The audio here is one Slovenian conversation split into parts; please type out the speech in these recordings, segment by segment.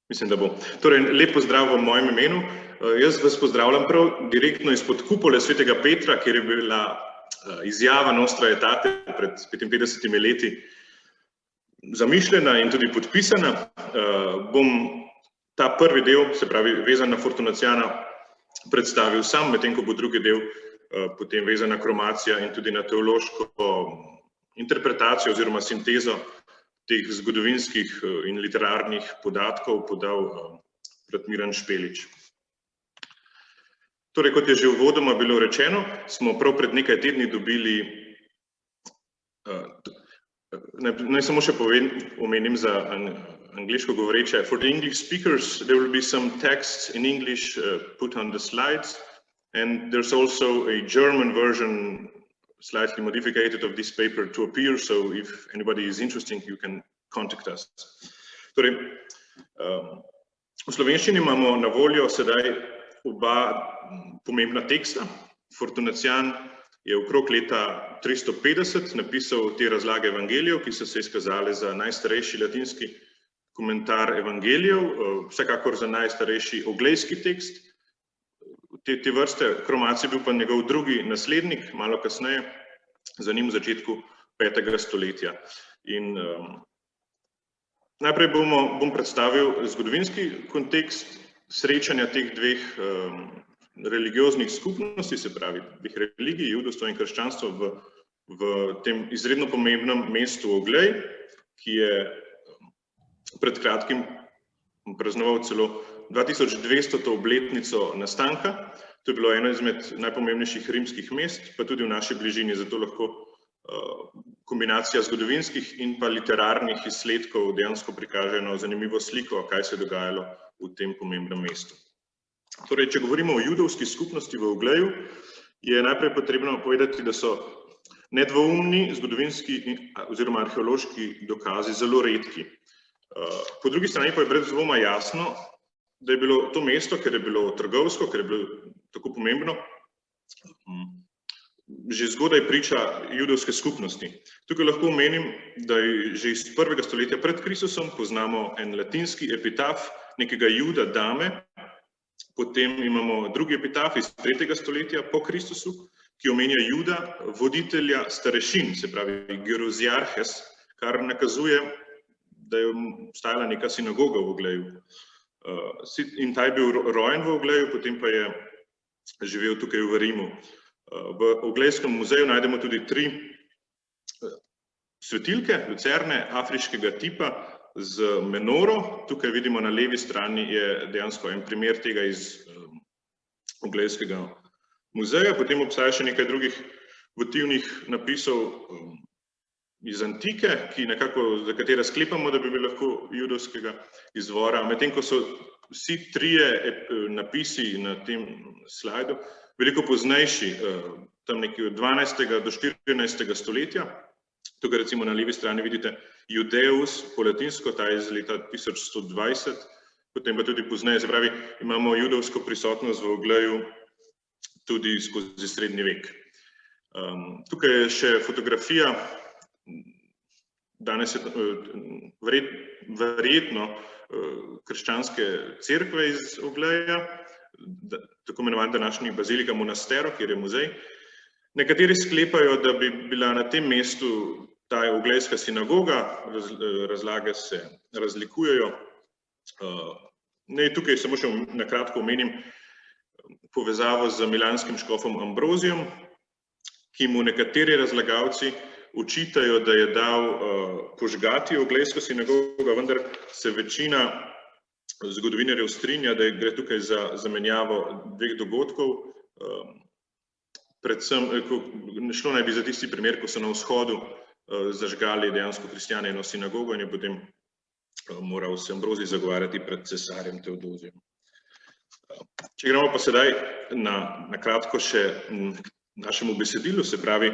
Mislim, da bo. Torej, lep pozdrav v mojem imenu. Jaz vas pozdravljam prav direktno izpod kupole svetega Petra, kjer je bila izjava Nostra Aetate pred 55 leti zamišljena in tudi podpisana. Bom ta prvi del, se pravi vezan na Fortunaciana, predstavil sam, medtem ko bo drugi del potem vezan na kromacija in tudi na teološko interpretacijo oziroma sintezo teh zgodovinskih in literarnih podatkov podal brat Miran Špelič. Torej, kot je že uvodoma bilo rečeno, smo prav pred nekaj tedni dobili, naj samo še omenim za angleško govoreče, for the English speakers there will be some texts in English put on the slides, and there's also a German version slightly modified of this paper to appear, so if anybody is interested, you can contact us. Torej, v slovenščini imamo na voljo sedaj oba pomembna teksta. Fortunacian je okrog leta 350 napisal te razlage evangelijev, ki so se izkazale za najstarejši latinski komentar evangelijev, vsekakor za najstarejši oglejski tekst. Te vrste, Kromacij je bil pa njegov drugi naslednik, malo kasneje, za njim v začetku 5. stoletja. In najprej bom predstavil zgodovinski kontekst srečanja teh dveh religioznih skupnosti, se pravi dveh religij, judovstva in krščanstva v tem izredno pomembnem mestu Oglej, ki je pred kratkim praznoval celo 2200. obletnico nastanka. To je bilo eno izmed najpomembnejših rimskih mest, pa tudi v naši bližini, zato lahko kombinacija zgodovinskih in pa literarnih izsledkov dejansko prikaže eno zanimivo sliko, kaj se je dogajalo v tem pomembnem mestu. Torej, če govorimo o judovski skupnosti v Ogleju, je najprej potrebno povedati, da so nedvoumni zgodovinski oziroma arheološki dokazi zelo redki. Po drugi strani pa je brez dvoma jasno, da je bilo to mesto, ker je bilo trgovsko, ker je bilo tako pomembno, že zgodaj priča judovske skupnosti. Tukaj lahko omenim, da že iz 1. stoletja pred Kristusom poznamo en latinski epitaf nekega Juda Dame, potem imamo drugi epitaf iz 3. stoletja po Kristusu, ki omenja Juda, voditelja starešin, se pravi Geroziarhes, kar nakazuje, da je obstajala neka sinagoga v Ogleju. In ta je bil rojen v Ogleju, potem pa je živel tukaj v Rimu. V Oglejskem muzeju najdemo tudi 3 svetilke, lucerne, afriškega tipa z menoro. Tukaj vidimo na levi strani je dejansko en primer tega iz Oglejskega muzeja. Potem obstaja še nekaj drugih votivnih napisov iz antike, za katere sklepamo, da bi bili lahko judovskega izvora. Medtem ko so vsi 3 napisi na tem slajdu veliko poznejši, tam nekje od 12. do 14. stoletja. Tukaj recimo na levi strani vidite Judeus po latinsko, ta je iz leta 1120, potem pa tudi pozneje, se pravi, imamo judovsko prisotnost v Ogleju tudi skozi srednji vek. Tukaj je še fotografija, danes je verjetno krščanske cerkve iz Ogleja, tako imenovan današnji bazilika Monastero, kjer je muzej. Nekateri sklepajo, da bi bila na tem mestu ta oglejska sinagoga, razlage se razlikujejo. Tukaj samo še na kratko omenim povezavo z milanskim škofom Ambrozijom, ki mu nekateri razlagalci očitajo, da je dal požgati oglejsko sinagogo, vendar se večina zgodovinarjev strinja, da gre tukaj za zamenjavo 2 dogodkov. Predvsem, šlo naj bi za tisti primer, ko so na vzhodu zažgali dejansko kristjane eno sinagogo in je potem moral se Ambrozij zagovarjati pred cesarjem Teodozijem. Če gremo pa sedaj na kratko še našemu besedilu, se pravi,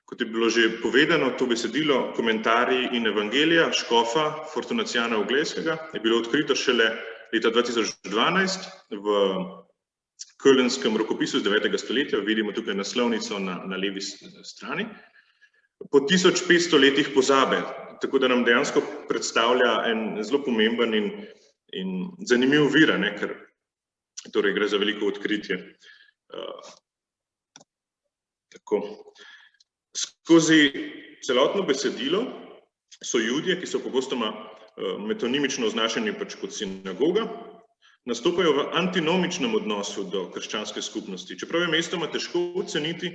kot je bilo že povedano, to besedilo, komentarji in evangelija škofa Fortunaciana Oglejskega je bilo odkrito šele leta 2012 v Kölnskem rokopisu iz 9. stoletja, vidimo tukaj naslovnico na levi strani, po 1500 letih pozabe, tako da nam dejansko predstavlja en zelo pomemben in zanimiv vir, ker torej gre za veliko odkritje. Tako. Skozi celotno besedilo so Judje, ki so pogostoma metonimično označeni kot sinagoga, nastopajo v antinomičnem odnosu do krščanske skupnosti. Čeprav je mestoma težko oceniti,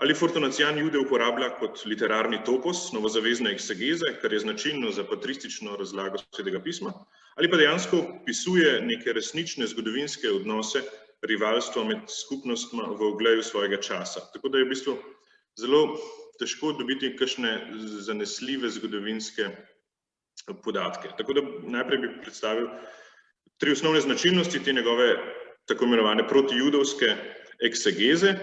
ali Fortunacijan Jude uporablja kot literarni topos, novozavezne eksegeze, kar je značilno za patristično razlago Svetega pisma, ali pa dejansko opisuje neke resnične zgodovinske odnose rivalstva med skupnostma v ogledu svojega časa. Tako da je v bistvu zelo težko dobiti kakšne zanesljive zgodovinske podatke. Tako da najprej bi predstavil 3 osnovne značilnosti te njegove tako imenovane protijudovske eksegeze.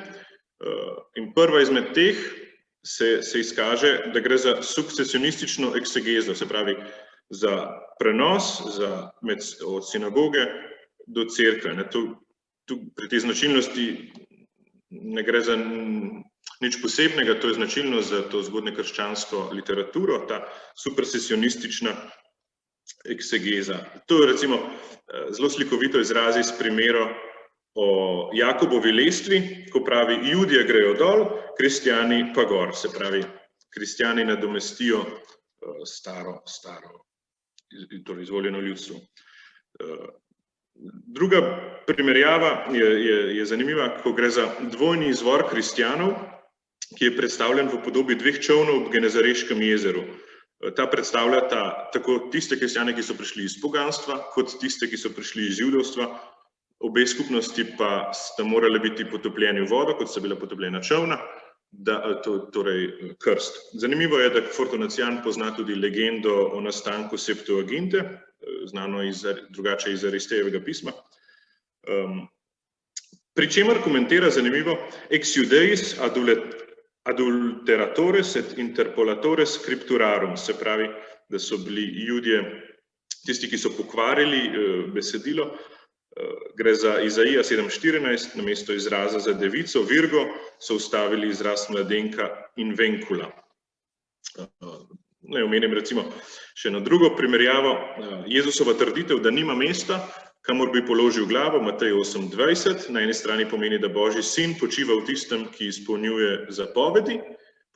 In prva izmed teh se izkaže, da gre za sukcesionistično eksegezo, se pravi za prenos od sinagoge do cerkve. Pri tej značilnosti ne gre za nič posebnega, to je značilno za to zgodnje krščansko literaturo, ta supersesionistična eksegeza. To je recimo zelo slikovito izrazi s primerom o Jakobovi lestvi, ko pravi, Judje grejo dol, kristjani pa gor, se pravi, kristjani nadomestijo staro, torej izvoljeno ljudstvo. Druga primerjava je zanimiva, ko gre za dvojni izvor kristjanov, ki je predstavljen v podobi 2 čolnov ob Genezareškem jezeru. Ta predstavljata tako tiste kristjane, ki so prišli iz poganstva, kot tiste, ki so prišli iz judovstva. Obe skupnosti pa sta morali biti potopljeni v vodo, kot sta bila potopljena čolna, torej krst. Zanimivo je, da Fortunacijan pozna tudi legendo o nastanku Septuaginte, znano drugače iz Aristejevega pisma, pri čemer komentira zanimivo ex judeis adulteratores et interpolatores scripturarum, se pravi, da so bili Judje tisti, ki so pokvarili besedilo. Gre za Izaija 7.14, namesto izraza za devico Virgo so vstavili izraz mladenka in venkula. Naj omenim recimo še eno drugo primerjavo. Jezusova trditev, da nima mesta, kamor bi položil glavo, Matej 8.20, na eni strani pomeni, da Božji sin počiva v tistem, ki izpolnjuje zapovedi,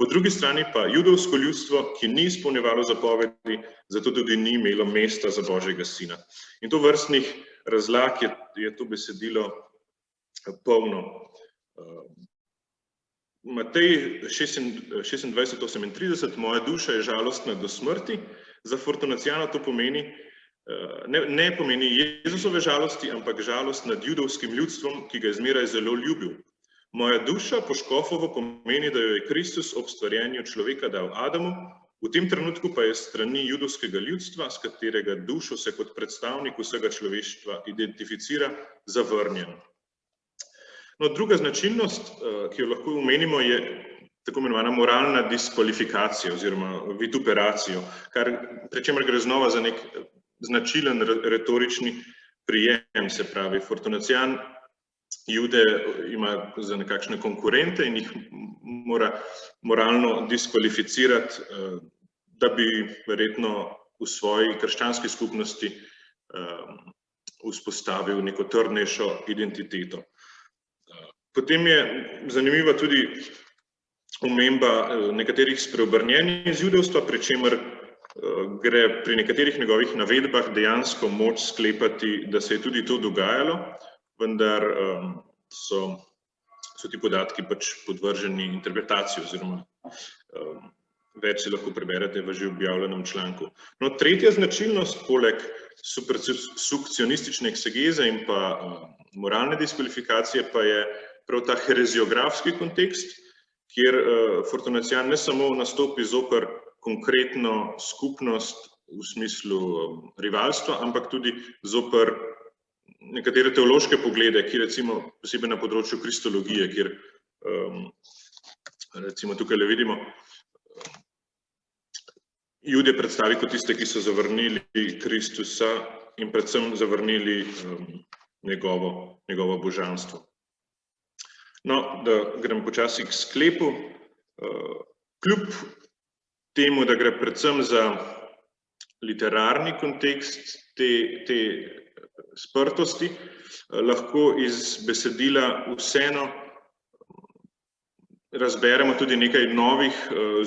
po drugi strani pa judovsko ljudstvo, ki ni izpolnjevalo zapovedi, zato tudi ni imelo mesta za Božjega sina. In to vrstnih razlag je to besedilo polno. Matej 26.38, moja duša je žalostna do smrti, za Fortunacijana to pomeni, ne pomeni Jezusove žalosti, ampak žalost nad judovskim ljudstvom, ki ga je zmeraj zelo ljubil. Moja duša po Škofovo pomeni, da jo je Kristus ob stvarjenju človeka dal Adamu, v tem trenutku pa je strani judovskega ljudstva, s katerega dušo se kot predstavnik vsega človeštva identificira, zavrnjen. No, druga značilnost, ki jo lahko omenimo, je tako imenovana moralna diskvalifikacija oziroma vituperacijo, pri čemer gre znova za nek značilen retorični prijem, se pravi, Fortunacijan Jude ima za nekakšne konkurente in jih mora moralno diskvalificirati, da bi verjetno v svoji krščanski skupnosti vzpostavil neko trdnejšo identiteto. Potem je zanimiva tudi omemba nekaterih spreobrnjenih iz judovstva, pri čemer gre pri nekaterih njegovih navedbah dejansko moč sklepati, da se je tudi to dogajalo, vendar so ti podatki pač podvrženi interpretaciji oziroma več si lahko preberete v že objavljenem članku. No, tretja značilnost, poleg supersukcionistične eksegeze in pa moralne diskvalifikacije, pa je prav ta hereziografski kontekst, kjer Fortunacijan ne samo nastopi zoper konkretno skupnost v smislu rivalstva, ampak tudi zoper nekatere teološke poglede, ki recimo posebej na področju kristologije, kjer recimo tukaj le vidimo, Jude predstavi kot tiste, ki so zavrnili Kristusa in predvsem zavrnili njegovo božanstvo. No, da grem počasi k sklepu. Kljub temu, da gre predvsem za literarni kontekst te sprtosti, lahko iz besedila vseeno razberemo tudi nekaj novih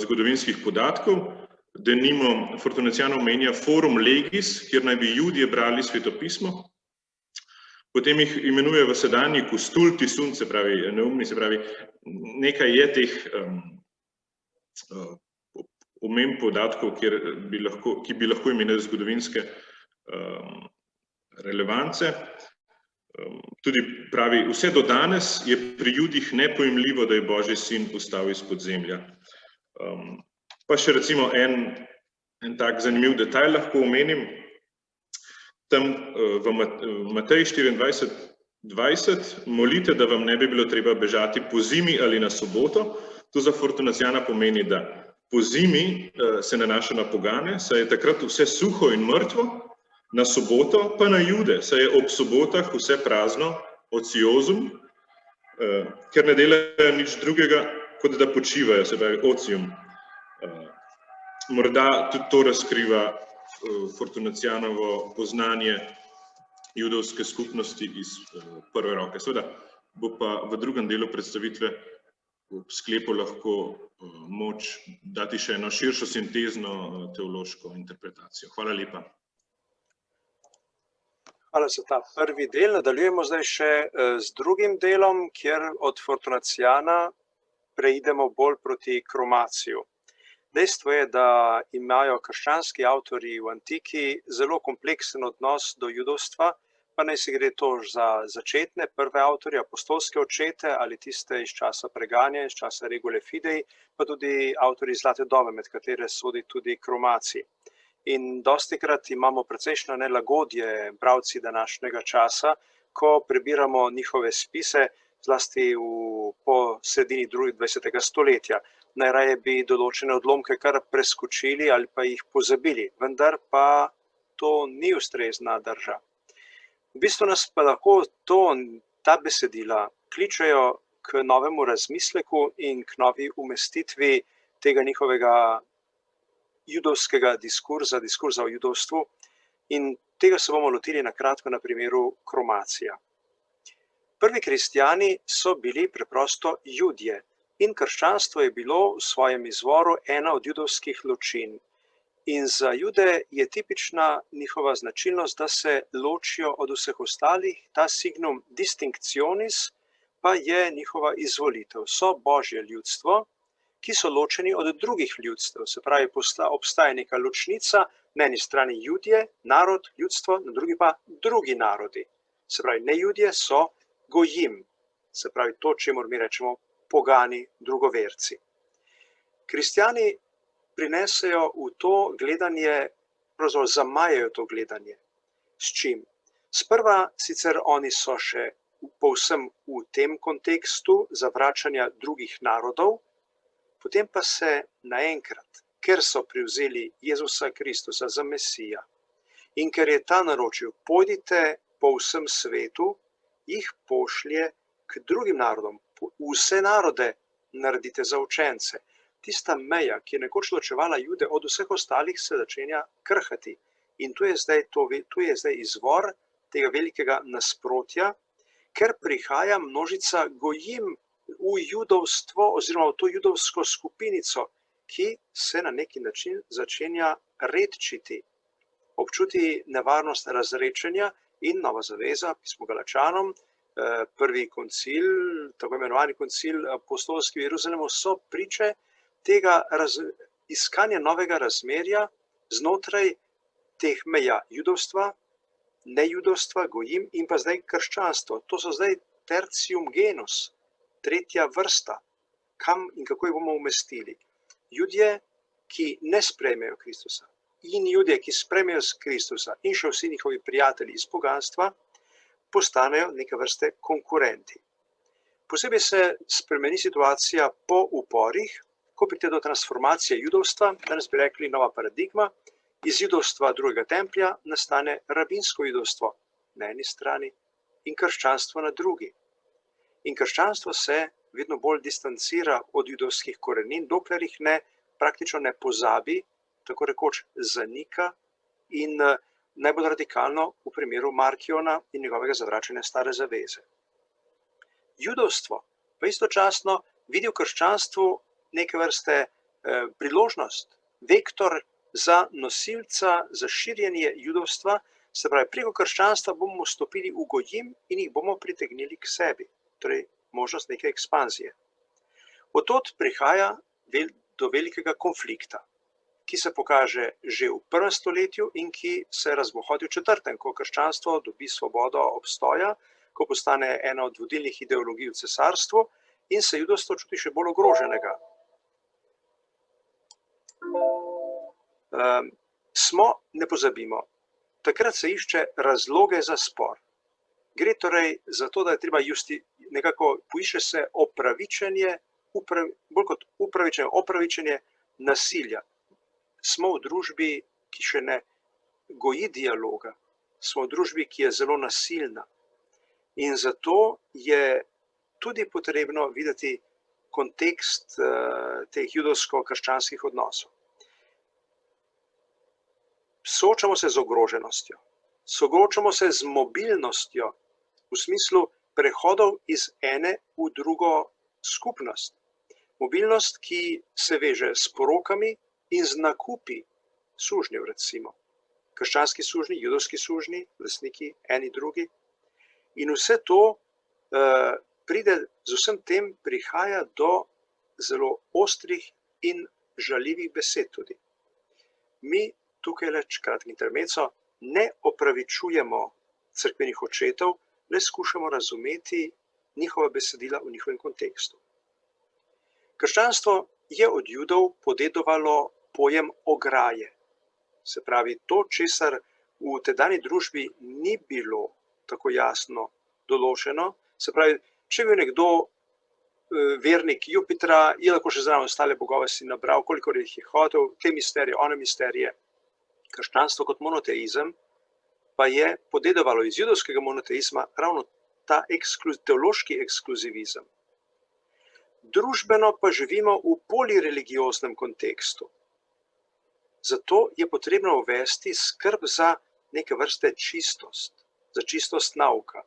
zgodovinskih podatkov. Denimo Fortunaciano omenja Forum Legis, kjer naj bi Judje brali svetopismo. Potem jih imenuje v sedanji Custulti sunt, se pravi neumni, se pravi nekaj je teh omemb podatkov, ki bi lahko imeli zgodovinske relevance. Tudi pravi, vse do danes je pri Judih nepojmljivo, da je Božji sin vstal iz podzemlja. Pa še recimo en tak zanimiv detajl lahko omenim. Tam v Mateji 24:20 molite, da vam ne bi bilo treba bežati po zimi ali na soboto. To za Fortunaciana pomeni, da po zimi se nanaša na pogane, saj je takrat vse suho in mrtvo, na soboto pa na Jude, saj je ob sobotah vse prazno, ociozum, ker ne delajo nič drugega, kot da počivajo, se pravi ocium. Morda tudi to razkriva Fortunacianovo poznanje judovske skupnosti iz prve roke. Seveda bo pa v drugem delu predstavitve v sklepu lahko moč dati še eno širšo sintezno teološko interpretacijo. Hvala lepa. Hvala za ta prvi del. Nadaljujemo zdaj še z drugim delom, kjer od Fortunaciana preidemo bolj proti kromaciju. Dejstvo je, da imajo krščanski avtorji v antiki zelo kompleksen odnos do judovstva, pa naj se gre to za začetne prve avtorje, apostolske očete ali tiste iz časa preganja, iz časa Regule Fidei, pa tudi avtorji Zlate dobe, med katere sodi tudi kromacij. In dostikrat imamo precejšnjo nelagodje bralci današnjega časa, ko prebiramo njihove spise, zlasti po sredini 20. stoletja. Najraje bi določene odlomke kar preskočili ali pa jih pozabili, vendar pa to ni ustrezna drža. V bistvu nas pa lahko ta besedila kličejo k novemu razmisleku in k novi umestitvi tega njihovega judovskega diskurza o judovstvu, in tega se bomo lotili na kratko na primeru kromacija. Prvi kristjani so bili preprosto Judje in krščanstvo je bilo v svojem izvoru ena od judovskih ločin. In za Jude je tipična njihova značilnost, da se ločijo od vseh ostalih, ta signum distinctionis pa je njihova izvolitev. So Božje ljudstvo, ki so ločeni od drugih ljudstev, se pravi, obstaja neka ločnica, na eni strani Judje, narod, ljudstvo, na drugi pa drugi narodi. Se pravi, ne Judje so gojim, se pravi to, čemur mi rečemo pogani, drugoverci. Kristjani prinesejo v to gledanje, pravzaprav zamajajo to gledanje. S čim? Sprva sicer oni so še povsem v tem kontekstu zavračanja drugih narodov, potem pa se naenkrat, ker so privzeli Jezusa Kristusa za Mesija in ker je ta naročil, pojdite po vsem svetu, jih pošlje k drugim narodom, vse narode naredite za učence. Tista meja, ki je nekoč ločevala Jude od vseh ostalih, se začenja krhati. In tu je zdaj izvor tega velikega nasprotja, ker prihaja množica gojim v judovstvo oziroma v to judovsko skupinico, ki se na neki način začenja redčiti, občuti nevarnost razrečenja. In Nova zaveza, pismo Galačanom, prvi koncil, tako imenovani koncil apostolski v Jeruzalemu, so priče tega iskanja novega razmerja znotraj teh meja judovstva, nejudovstva, gojim in pa zdaj krščanstvo. To so zdaj tertium genus, tretja vrsta, kam in kako jih bomo umestili. Judje, ki ne sprejmejo Kristusa, in Judje, ki sprejmejo Kristusa, in še vsi njihovi prijatelji iz poganstva, postanejo neke vrste konkurenti. Posebej se spremeni situacija po uporih, ko pride do transformacije judovstva, danes bi rekli nova paradigma, iz judovstva drugega templja nastane rabinsko judovstvo na eni strani in krščanstvo na drugi. In krščanstvo se vedno bolj distancira od judovskih korenin, dokler jih praktično ne pozabi, tako rekoč zanika in najbolj radikalno v primeru Markiona in njegovega zavračanja stare zaveze. Judovstvo pa istočasno vidi v krščanstvu neke vrste priložnost, vektor za nosilca, za širjenje judovstva, se pravi, preko krščanstva bomo stopili v gojim in jih bomo pritegnili k sebi, torej možnost neke ekspanzije. Od tod prihaja do velikega konflikta, ki se pokaže že v 1. stoletju in ki se razbohoti v 4., ko krščanstvo dobi svobodo obstoja, ko postane ena od vodilnih ideologij v cesarstvu in se judovstvo čuti še bolj ogroženega. Ne pozabimo, takrat se išče razloge za spor. Gre torej za to, da je treba nekako poišče se opravičenje, bolj kot opravičenje nasilja. Smo v družbi, ki še ne goji dialoga, smo v družbi, ki je zelo nasilna. In zato je tudi potrebno videti kontekst teh judovsko-krščanskih odnosov. Soočamo se z ogroženostjo, soočamo se z mobilnostjo v smislu prehodov iz ene v drugo skupnost. Mobilnost, ki se veže s porokami in z nakupi sužnjev, recimo. Krščanski sužnji, judovski sužnji, lastniki eni drugi. In vse to z vsem tem prihaja do zelo ostrih in žaljivih besed tudi. Mi tukaj kratki intermezzo, ne opravičujemo cerkvenih očetov, le skušamo razumeti njihova besedila v njihovem kontekstu. Krščanstvo je od Judov podedovalo pojem ograje. Se pravi, to, česar v tedanji družbi ni bilo tako jasno določeno, se pravi, če bi nekdo vernik Jupitra, je lahko še zraven ostale bogove si nabral, kolikor jih je hotel, te misterije, one misterije. Krščanstvo kot monoteizem pa je podedovalo iz judovskega monoteizma ravno ta teološki ekskluzivizem. Družbeno pa živimo v polireligioznem kontekstu. Zato je potrebno uvesti skrb za neke vrste čistost, za čistost nauka.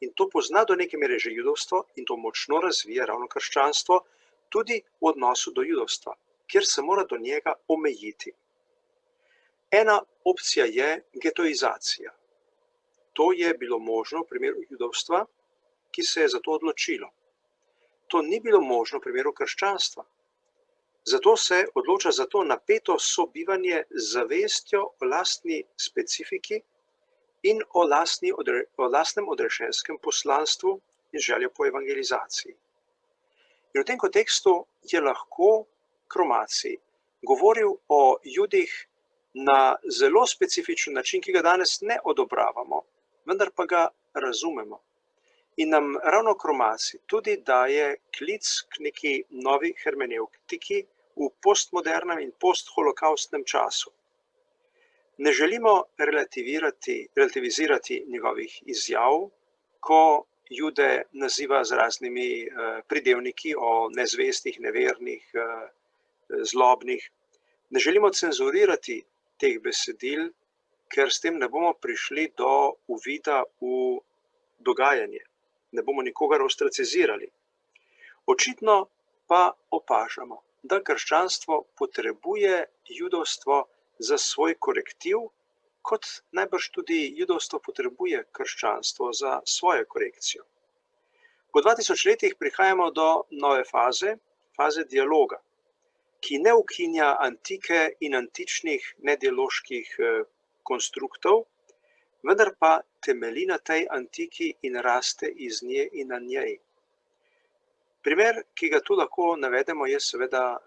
In to pozna do neke mere že judovstvo in to močno razvija ravno krščanstvo tudi v odnosu do judovstva, kjer se mora do njega omejiti. Ena opcija je getoizacija. To je bilo možno v primeru judovstva, ki se je za to odločilo. To ni bilo možno v primeru krščanstva. Zato se odloča za to napeto sobivanje z zavestjo o lastni specifiki in o lastnem odrešenskem poslanstvu in željo po evangelizaciji. In v tem kontekstu je lahko Kromacij govoril o Judih na zelo specifičen način, ki ga danes ne odobravamo, vendar pa ga razumemo. In nam ravno Kromacij tudi daje klic k neki novi hermenevtiki v postmodernem in postholokavstnem času. Ne želimo relativizirati njegovih izjav, ko Jude naziva z raznimi pridevniki o nezvestih, nevernih, zlobnih. Ne želimo cenzurirati teh besedil, ker s tem ne bomo prišli do uvida v dogajanje. Ne bomo nikogar ostracizirali. Očitno pa opažamo, da krščanstvo potrebuje judovstvo za svoj korektiv, kot najbrž tudi judovstvo potrebuje krščanstvo za svojo korekcijo. Po 2000 letih prihajamo do nove faze dialoga, ki ne ukinja antike in antičnih nedialoških konstruktov, vendar pa temelji na tej antiki in raste iz nje in na njej. Primer, ki ga tu lahko navedemo, je seveda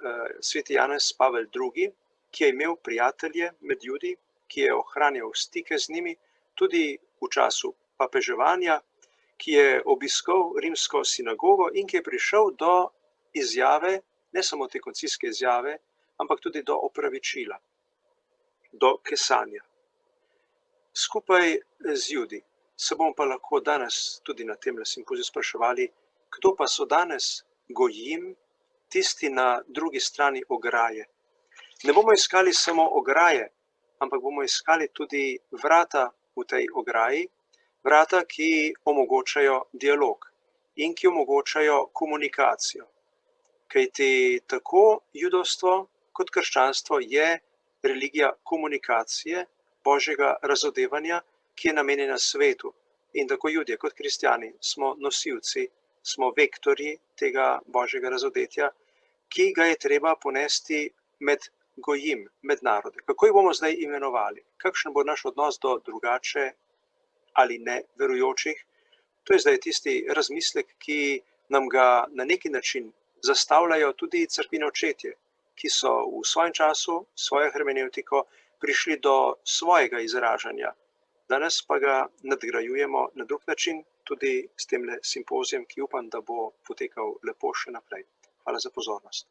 sveti Janez Pavel II., ki je imel prijatelje med Judi, ki je ohranjal stike z njimi, tudi v času papeževanja, ki je obiskal rimsko sinagogo in ki je prišel do izjave, ne samo te koncilske izjave, ampak tudi do opravičila, do kesanja. Skupaj z Judi se bomo pa lahko danes tudi na tem simpoziju spraševali, kdo pa so danes gojim, tisti na drugi strani ograje. Ne bomo iskali samo ograje, ampak bomo iskali tudi vrata v tej ograji, vrata, ki omogočajo dialog in ki omogočajo komunikacijo. Kajti tako judovstvo kot krščanstvo je religija komunikacije, božjega razodevanja, ki je namenjena svetu. In tako Judje kot kristjani smo nosilci, smo vektorji tega božjega razodetja, ki ga je treba ponesti med gojim, med narode. Kako jih bomo zdaj imenovali? Kakšen bo naš odnos do drugače ali ne verujočih? To je zdaj tisti razmislek, ki nam ga na neki način zastavljajo tudi cerkvini očetje, ki so v svojem času, svojo hermeneutiko prišli do svojega izražanja. Danes pa ga nadgrajujemo na drug način, tudi s temle simpozijem, ki upam, da bo potekal lepo še naprej. Hvala za pozornost.